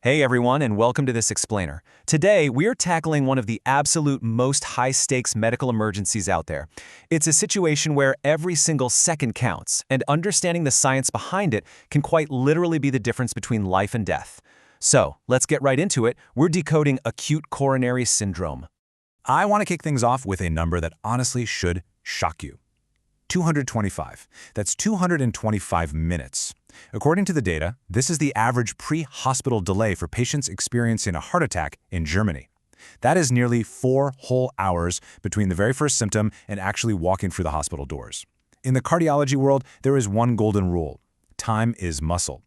Hey everyone, and welcome to this explainer. Today, we are tackling one of the absolute most high-stakes medical emergencies out there. It's a situation where every single second counts, and understanding the science behind it can quite literally be the difference between life and death. So, let's get right into it. We're decoding acute coronary syndrome. I want to kick things off with a number that honestly should shock you. 225. That's 225 minutes. According to the data, this is the average pre-hospital delay for patients experiencing a heart attack in Germany. That is nearly 4 whole hours between the very first symptom and actually walking through the hospital doors. In the cardiology world, there is one golden rule. Time is muscle.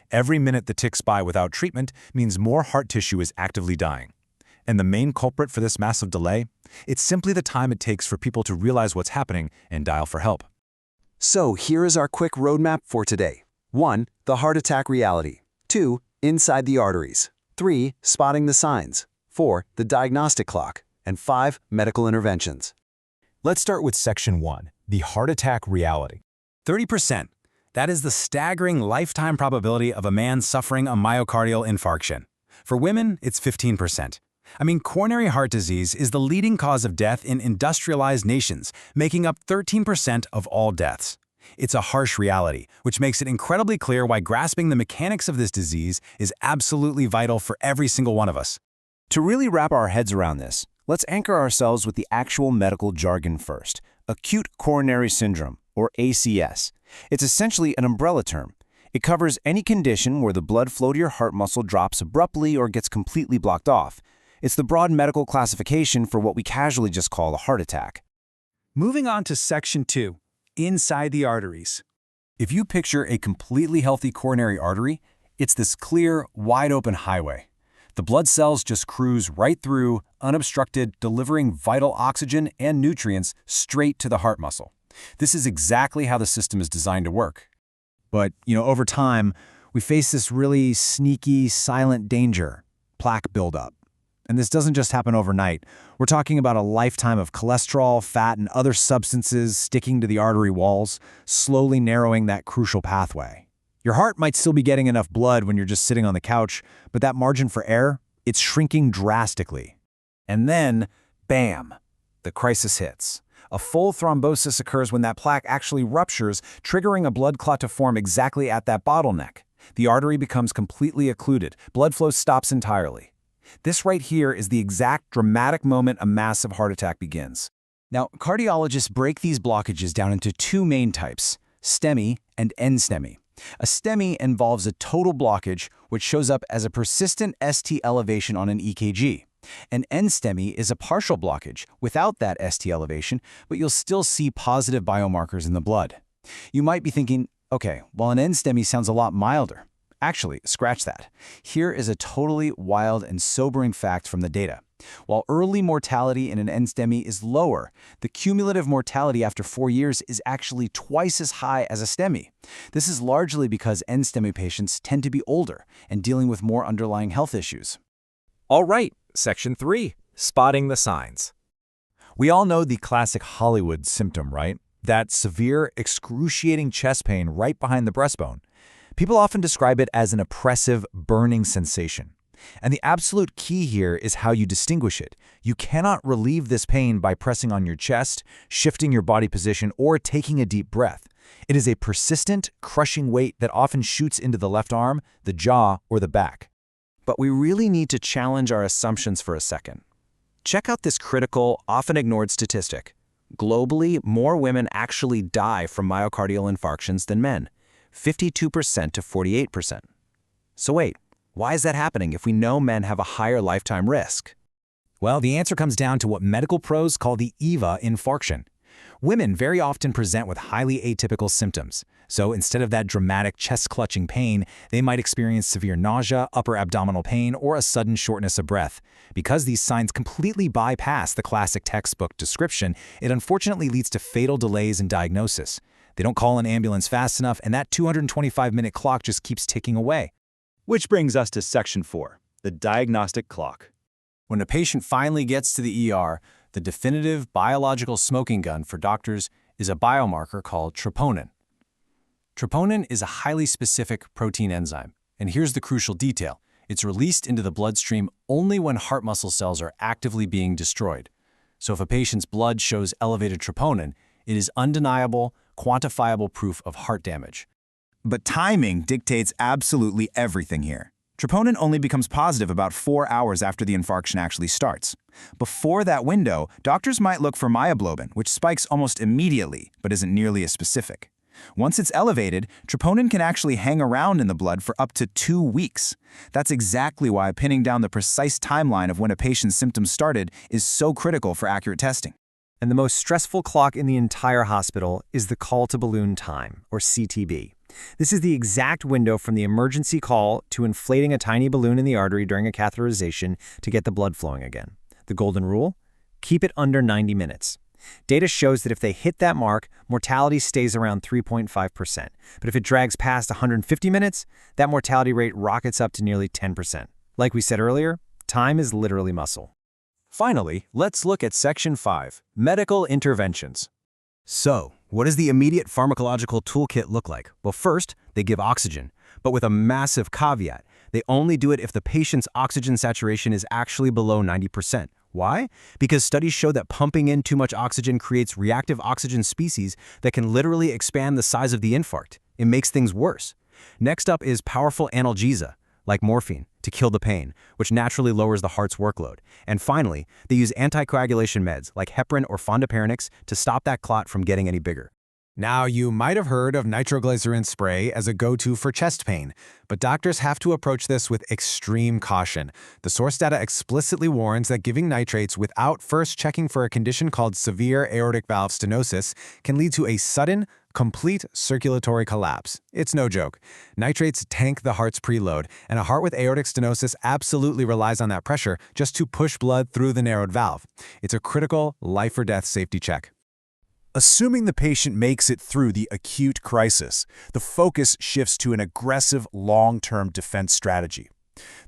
Every minute that ticks by without treatment means more heart tissue is actively dying. And the main culprit for this massive delay? It's simply the time it takes for people to realize what's happening and dial for help. So here is our quick roadmap for today. 1. The heart attack reality. 2. Inside the arteries. 3. Spotting the signs. 4. The diagnostic clock. And 5. Medical interventions. Let's start with Section 1, the heart attack reality. 30%. That is the staggering lifetime probability of a man suffering a myocardial infarction. For women, it's 15%. Coronary heart disease is the leading cause of death in industrialized nations, making up 13% of all deaths. It's a harsh reality, which makes it incredibly clear why grasping the mechanics of this disease is absolutely vital for every single one of us. To really wrap our heads around this, let's anchor ourselves with the actual medical jargon first. Acute coronary syndrome, or ACS. It's essentially an umbrella term. It covers any condition where the blood flow to your heart muscle drops abruptly or gets completely blocked off. It's the broad medical classification for what we casually just call a heart attack. Moving on to Section 2, inside the arteries. If you picture a completely healthy coronary artery, it's this clear, wide-open highway. The blood cells just cruise right through, unobstructed, delivering vital oxygen and nutrients straight to the heart muscle. This is exactly how the system is designed to work. But, over time, we face this really sneaky, silent danger, plaque buildup. And this doesn't just happen overnight. We're talking about a lifetime of cholesterol, fat, and other substances sticking to the artery walls, slowly narrowing that crucial pathway. Your heart might still be getting enough blood when you're just sitting on the couch, but that margin for error, it's shrinking drastically. And then, bam, the crisis hits. A full thrombosis occurs when that plaque actually ruptures, triggering a blood clot to form exactly at that bottleneck. The artery becomes completely occluded. Blood flow stops entirely. This right here is the exact dramatic moment a massive heart attack begins. Now, cardiologists break these blockages down into 2 main types, STEMI and NSTEMI. A STEMI involves a total blockage, which shows up as a persistent ST elevation on an EKG. An NSTEMI is a partial blockage without that ST elevation, but you'll still see positive biomarkers in the blood. You might be thinking, okay, well, an NSTEMI sounds a lot milder. Actually, scratch that. Here is a totally wild and sobering fact from the data. While early mortality in an NSTEMI is lower, the cumulative mortality after 4 years is actually twice as high as a STEMI. This is largely because NSTEMI patients tend to be older and dealing with more underlying health issues. All right, Section 3, spotting the signs. We all know the classic Hollywood symptom, right? That severe, excruciating chest pain right behind the breastbone. People often describe it as an oppressive, burning sensation. And the absolute key here is how you distinguish it. You cannot relieve this pain by pressing on your chest, shifting your body position, or taking a deep breath. It is a persistent, crushing weight that often shoots into the left arm, the jaw, or the back. But we really need to challenge our assumptions for a second. Check out this critical, often ignored statistic. Globally, more women actually die from myocardial infarctions than men. 52% to 48%. So wait, why is that happening if we know men have a higher lifetime risk? Well, the answer comes down to what medical pros call the EVA infarction. Women very often present with highly atypical symptoms. So instead of that dramatic chest-clutching pain, they might experience severe nausea, upper abdominal pain, or a sudden shortness of breath. Because these signs completely bypass the classic textbook description, it unfortunately leads to fatal delays in diagnosis. They don't call an ambulance fast enough, and that 225-minute clock just keeps ticking away. Which brings us to Section 4, the diagnostic clock. When a patient finally gets to the ER, the definitive biological smoking gun for doctors is a biomarker called troponin. Troponin is a highly specific protein enzyme, and here's the crucial detail. It's released into the bloodstream only when heart muscle cells are actively being destroyed. So if a patient's blood shows elevated troponin, it is undeniable, quantifiable proof of heart damage. But timing dictates absolutely everything here. Troponin only becomes positive about 4 hours after the infarction actually starts. Before that window, doctors might look for myoglobin, which spikes almost immediately, but isn't nearly as specific. Once it's elevated, troponin can actually hang around in the blood for up to 2 weeks. That's exactly why pinning down the precise timeline of when a patient's symptoms started is so critical for accurate testing. And the most stressful clock in the entire hospital is the call to balloon time, or CTB. This is the exact window from the emergency call to inflating a tiny balloon in the artery during a catheterization to get the blood flowing again. The golden rule? Keep it under 90 minutes. Data shows that if they hit that mark, mortality stays around 3.5%. But if it drags past 150 minutes, that mortality rate rockets up to nearly 10%. Like we said earlier, time is literally muscle. Finally, let's look at Section 5, Medical Interventions. So, what does the immediate pharmacological toolkit look like? Well, first, they give oxygen, but with a massive caveat. They only do it if the patient's oxygen saturation is actually below 90%. Why? Because studies show that pumping in too much oxygen creates reactive oxygen species that can literally expand the size of the infarct. It makes things worse. Next up is powerful analgesia, like morphine, to kill the pain, which naturally lowers the heart's workload. And finally, they use anticoagulation meds like heparin or fondaparinux to stop that clot from getting any bigger. Now, you might have heard of nitroglycerin spray as a go-to for chest pain, but doctors have to approach this with extreme caution. The source data explicitly warns that giving nitrates without first checking for a condition called severe aortic valve stenosis can lead to a sudden, complete circulatory collapse. It's no joke. Nitrates tank the heart's preload, and a heart with aortic stenosis absolutely relies on that pressure just to push blood through the narrowed valve. It's a critical life-or-death safety check. Assuming the patient makes it through the acute crisis, the focus shifts to an aggressive long-term defense strategy.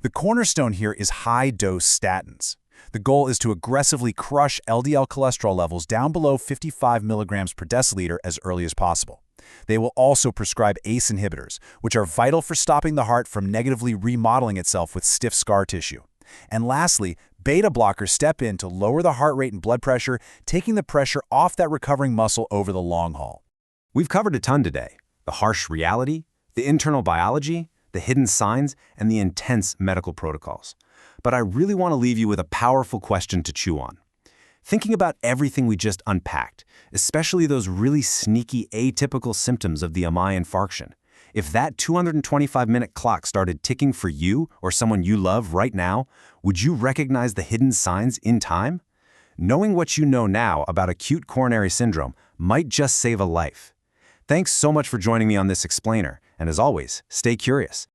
The cornerstone here is high-dose statins. The goal is to aggressively crush LDL cholesterol levels down below 55 milligrams per deciliter as early as possible. They will also prescribe ACE inhibitors, which are vital for stopping the heart from negatively remodeling itself with stiff scar tissue. And lastly, beta blockers step in to lower the heart rate and blood pressure, taking the pressure off that recovering muscle over the long haul. We've covered a ton today: the harsh reality, the internal biology, the hidden signs, and the intense medical protocols. But I really want to leave you with a powerful question to chew on. Thinking about everything we just unpacked, especially those really sneaky atypical symptoms of the MI infarction, if that 225-minute clock started ticking for you or someone you love right now, would you recognize the hidden signs in time? Knowing what you know now about acute coronary syndrome might just save a life. Thanks so much for joining me on this explainer, and as always, stay curious.